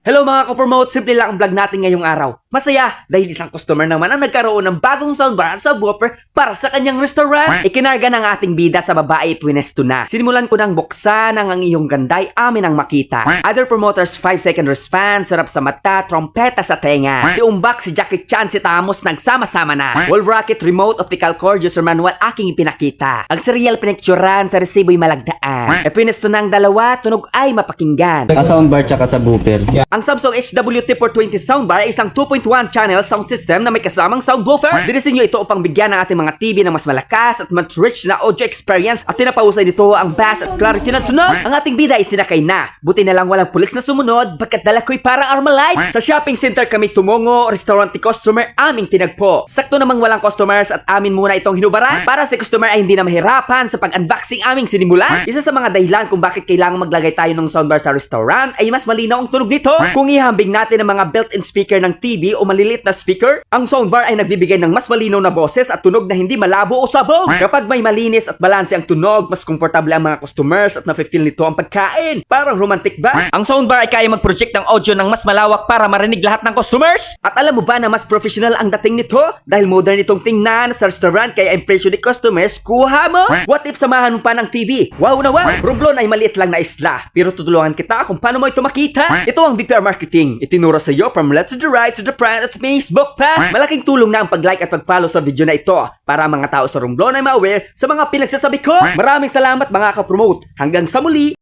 Hello mga ka-promote, simple lang ang vlog natin ngayong araw. Masaya dahil isang customer naman ang nagkaroon ng bagong soundbar at subwoofer para sa kanyang restaurant. Ikinarga ng ating bida sa babae at winesto na. Sinimulan ko ng buksan ang iyong ganday amin ang makita. Other promoters 5-second response, sarap sa mata, trompeta sa tenga. Si Umbak, si Jackie Chan, si Tamos nagsama-sama na. Wall bracket, remote, optical cord, user manual aking ipinakita. Ang serial pinicturan, sa resibo'y malagdaan. E pinesto ng dalawa, tunog ay mapakinggan. Sa soundbar tsaka sa booper. Ang Samsung HWT420 soundbar ay isang 2.1 channel sound system na may kasamang subwoofer. Dinisenyo ito upang bigyan ng ating mga TV ng mas malakas at mas rich na audio experience at tinapausay dito ang bass at clarity ng tunog. Ang ating bida ay sinakay na. Buti na lang walang pulis na sumunod pagkat dala ko'y parang Armalite. Sa shopping center kami tumungo, restaurant customer aming tinagpo. Sakto namang walang customers at amin muna itong hinubara para si customer ay hindi na mahirapan sa pag-unboxing aming sinimula. Isa sa mga dahilan kung bakit kailangan maglagay tayo ng soundbar sa restaurant ay mas malinaw ang tunog nito. Kung ihambing natin ang mga built-in speaker ng TV o malilit na speaker, ang soundbar ay nagbibigay ng mas malinaw na boses at tunog na hindi malabo o sabog. Kapag may malinis at balanse ang tunog, mas komportable ang mga customers at nafe-feel nito ang pagkain. Parang romantic ba? Ang soundbar ay kaya mag-project ng audio ng mas malawak para marinig lahat ng customers. At alam mo ba na mas professional ang dating nito? Dahil modern itong tingnan sa restaurant kaya impression ni customers, kuha mo! What if samahan mo pa ng TV? Wow na wow! Romblon ay maliit lang na isla, pero tutulungan kita kung paano mo ito makita. Ito ang BPR Marketing. Itinuro sa iyo from left to the right to the front at Facebook pa. Malaking tulong na ang pag-like at pag-follow sa video na ito para mga tao sa Romblon ay ma-aware sa mga pinagsasabi ko. Maraming salamat mga ka-promote. Hanggang sa muli!